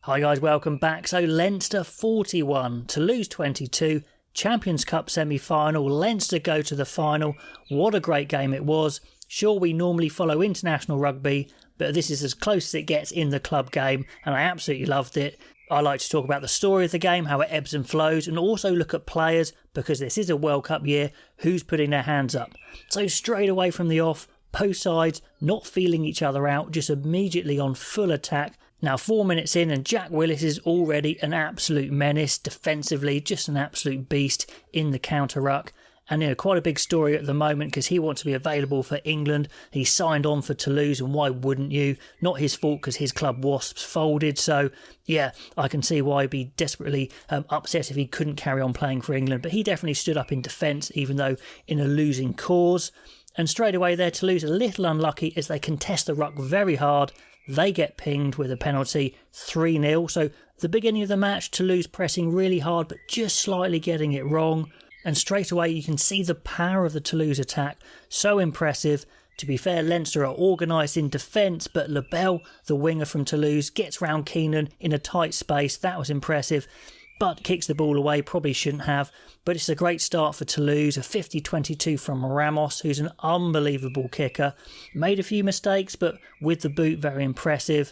Hi guys, welcome back. So Leinster 41, Toulouse 22, Champions Cup semi-final. Leinster go to the final. What a great game it was. Sure, we normally follow international rugby, but this is as close as it gets in the club game, and I absolutely loved it. I like to talk about the story of the game, how it ebbs and flows, and also look at players, because this is a World Cup year, who's putting their hands up. So straight away from the off, both sides not feeling each other out, just immediately on full attack. Now 4 minutes in and Jack Willis is already an absolute menace defensively, just an absolute beast in the counter-ruck. And quite a big story at the moment because he wants to be available for England. He signed on for Toulouse, and why wouldn't you? Not his fault because his club Wasps folded. So yeah, I can see why he'd be desperately upset if he couldn't carry on playing for England. But he definitely stood up in defence, even though in a losing cause. And straight away there, Toulouse a little unlucky as they contest the ruck very hard. They get pinged with a penalty, 3-0. So the beginning of the match, Toulouse pressing really hard, but just slightly getting it wrong. And straight away you can see the power of the Toulouse attack. So impressive. To be fair, Leinster are organised in defence, but Lebel, the winger from Toulouse, gets round Keenan in a tight space. That was impressive. But kicks the ball away, probably shouldn't have. But it's a great start for Toulouse, a 50-22 from Ramos, who's an unbelievable kicker. Made a few mistakes, but with the boot, very impressive.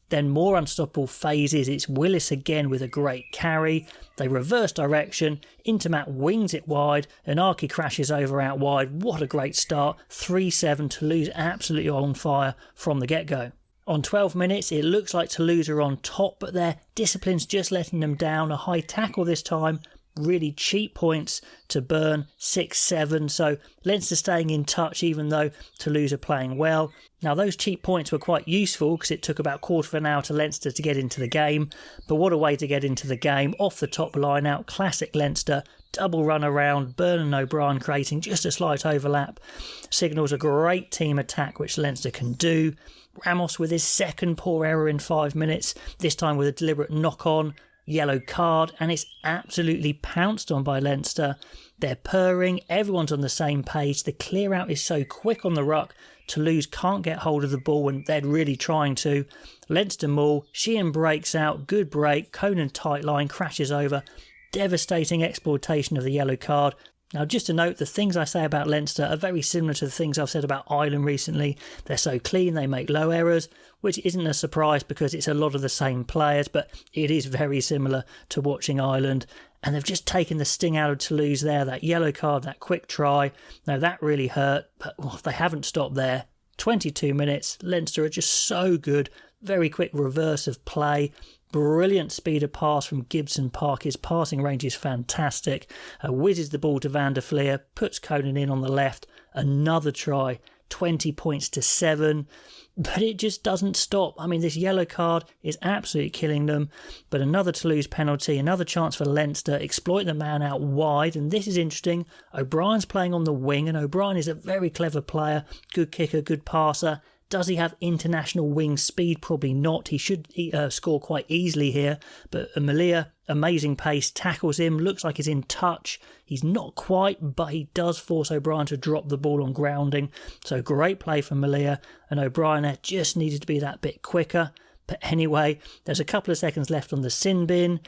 Then more unstoppable phases, it's Willis again with a great carry. They reverse direction, Intermat wings it wide, and Archie crashes over out wide. What a great start, 3-7, Toulouse absolutely on fire from the get-go. On 12 minutes, it looks like Toulouse are on top, but their discipline's just letting them down. A high tackle this time, really cheap points to burn, 6-7. So Leinster staying in touch even though Toulouse are playing well. Now those cheap points were quite useful because it took about a quarter of an hour to Leinster to get into the game. But what a way to get into the game. Off the top line out, classic Leinster. Double run around, Byrne and O'Brien creating just a slight overlap. Signals a great team attack which Leinster can do. Ramos with his second poor error in 5 minutes, this time with a deliberate knock-on, yellow card, and it's absolutely pounced on by Leinster. They're purring, everyone's on the same page, the clear out is so quick on the ruck, Toulouse can't get hold of the ball when they're really trying to. Leinster maul, Sheehan breaks out, good break, Conan tight line, crashes over, devastating exploitation of the yellow card. Now, just to note, the things I say about Leinster are very similar to the things I've said about Ireland recently. They're so clean, they make low errors, which isn't a surprise because it's a lot of the same players, but it is very similar to watching Ireland. And they've just taken the sting out of Toulouse there, that yellow card, that quick try. Now, that really hurt, but they haven't stopped there. 22 minutes, Leinster are just so good. Very quick reverse of play. Brilliant speed of pass from Gibson Park. His passing range is fantastic. Whizzes the ball to Van der Fleer, puts Conan in on the left. Another try, 20 points to 7. But it just doesn't stop. I mean, this yellow card is absolutely killing them. But another Toulouse penalty, another chance for Leinster, exploit the man out wide. And this is interesting. O'Brien's playing on the wing, and O'Brien is a very clever player. Good kicker, good passer. Does he have international wing speed? Probably not. He should score quite easily here. But Malia, amazing pace, tackles him, looks like he's in touch. He's not quite, but he does force O'Brien to drop the ball on grounding. So great play from Malia, and O'Brien there just needed to be that bit quicker. But anyway, there's a couple of seconds left on the sin bin,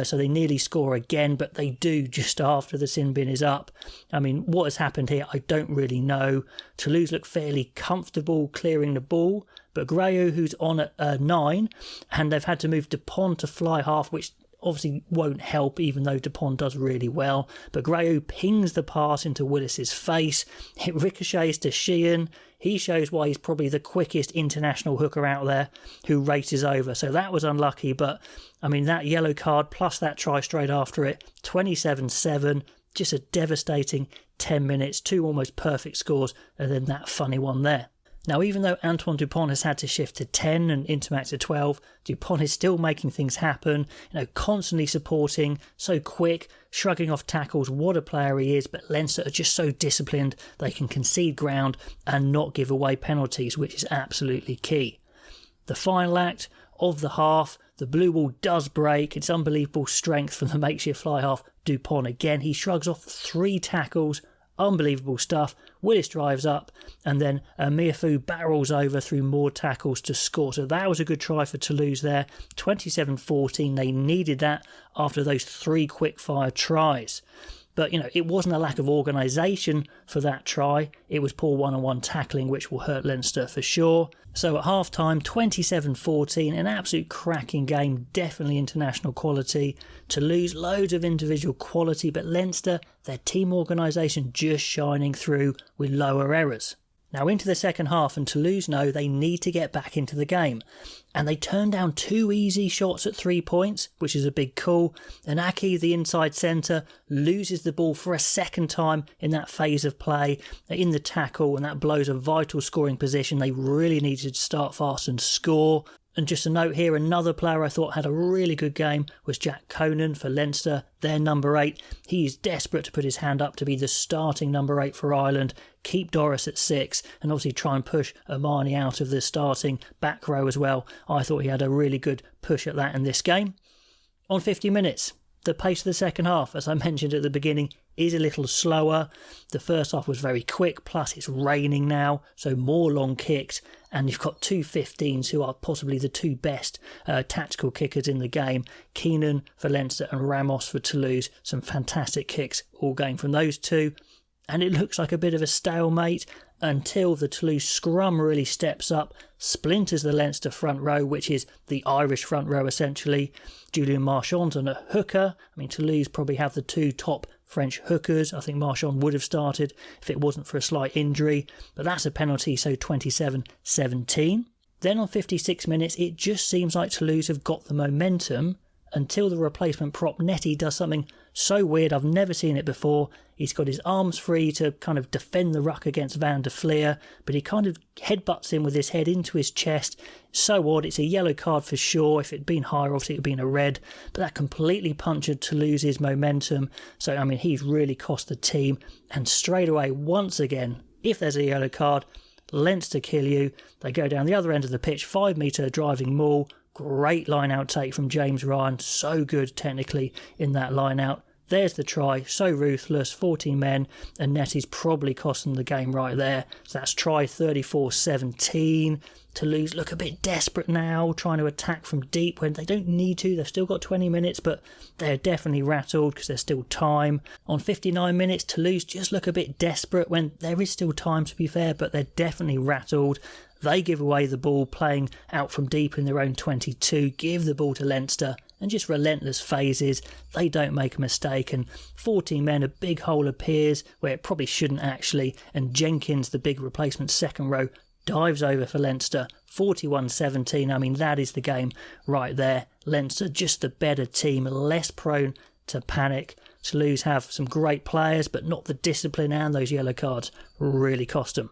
so they nearly score again, but they do just after the sin bin is up. I mean, what has happened here, I don't really know. Toulouse look fairly comfortable clearing the ball, but Grayou, who's on at 9, and they've had to move Dupont to fly half, which obviously won't help, even though Dupont does really well. But Grayou pings the pass into Willis's face. It ricochets to Sheehan. He shows why he's probably the quickest international hooker out there who races over. So that was unlucky, but I mean, that yellow card plus that try straight after it, 27-7, just a devastating 10 minutes, 2 almost perfect scores, and then that funny one there. Now, even though Antoine Dupont has had to shift to 10 and Intermac to 12, Dupont is still making things happen, constantly supporting, so quick, shrugging off tackles, what a player he is, but Leinster are just so disciplined they can concede ground and not give away penalties, which is absolutely key. The final act of the half, the blue wall does break. It's unbelievable strength from the makeshift fly half Dupont again. He shrugs off 3 tackles, Unbelievable stuff. Willis drives up, and then Miafu barrels over through more tackles to score. So that was a good try for Toulouse there. 27-14. They needed that after those 3 quick-fire tries. But, it wasn't a lack of organisation for that try. It was poor one-on-one tackling, which will hurt Leinster for sure. So at half-time, 27-14, an absolute cracking game, definitely international quality. Toulouse, loads of individual quality, but Leinster, their team organisation just shining through with lower errors. Now into the second half, and Toulouse know they need to get back into the game. And they turn down 2 easy shots at 3 points, which is a big call. And Aki, the inside centre, loses the ball for a second time in that phase of play, in the tackle, and that blows a vital scoring position. They really needed to start fast and score. And just a note here, another player I thought had a really good game was Jack Conan for Leinster, their number 8. He is desperate to put his hand up to be the starting number 8 for Ireland, keep Doris at 6, and obviously try and push Omani out of the starting back row as well. I thought he had a really good push at that in this game. On 50 minutes, the pace of the second half, as I mentioned at the beginning, is a little slower. The first half was very quick, plus it's raining now, so more long kicks, and you've got 2 15s who are possibly the 2 best tactical kickers in the game. Keenan for Leinster and Ramos for Toulouse. Some fantastic kicks all going from those 2. And it looks like a bit of a stalemate until the Toulouse scrum really steps up, splinters the Leinster front row, which is the Irish front row essentially. Julian Marchand on a hooker. Toulouse probably have the 2 top French hookers. I think Marchand would have started if it wasn't for a slight injury, but that's a penalty, so 27-17. Then on 56 minutes, it just seems like Toulouse have got the momentum until the replacement prop Netty does something so weird. I've never seen it before. He's got his arms free to kind of defend the ruck against Van der Fleer, but he kind of headbutts him with his head into his chest. So odd. It's a yellow card for sure. If it had been higher, obviously it would have been a red, but that completely punctured Toulouse's momentum. So, he's really cost the team. And straight away, once again, if there's a yellow card, Leinster kill you. They go down the other end of the pitch, 5 metre driving maul. Great line-out take from James Ryan. So good technically in that line-out. There's the try. So ruthless. 14 men. And Netty's probably cost them the game right there. So that's try 34-17. Toulouse look a bit desperate now, trying to attack from deep when they don't need to. They've still got 20 minutes, but they're definitely rattled because there's still time. On 59 minutes, Toulouse just look a bit desperate when there is still time, to be fair, but they're definitely rattled. They give away the ball, playing out from deep in their own 22, give the ball to Leinster, and just relentless phases. They don't make a mistake, and 14 men, a big hole appears where it probably shouldn't actually, and Jenkins, the big replacement second row, dives over for Leinster. 41-17. That is the game right there. Leinster just the better team, less prone to panic. Toulouse have some great players, but not the discipline, and those yellow cards really cost them.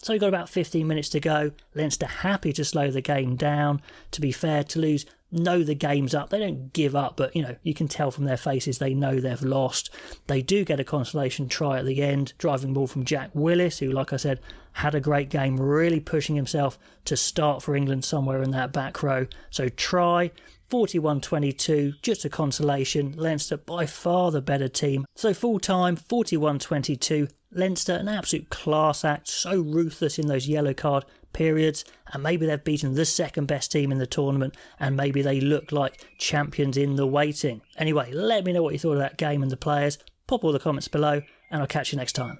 So you've got about 15 minutes to go. Leinster happy to slow the game down. To be fair, Toulouse know the game's up. They don't give up, but you can tell from their faces they know they've lost. They do get a consolation try at the end, driving ball from Jack Willis, who, like I said, had a great game, really pushing himself to start for England somewhere in that back row. So try 41-22, just a consolation. Leinster by far the better team. So full time 41-22. Leinster, an absolute class act, so ruthless in those yellow card periods, and maybe they've beaten the second best team in the tournament, and maybe they look like champions in the waiting. Anyway, let me know what you thought of that game and the players. Pop all the comments below, and I'll catch you next time.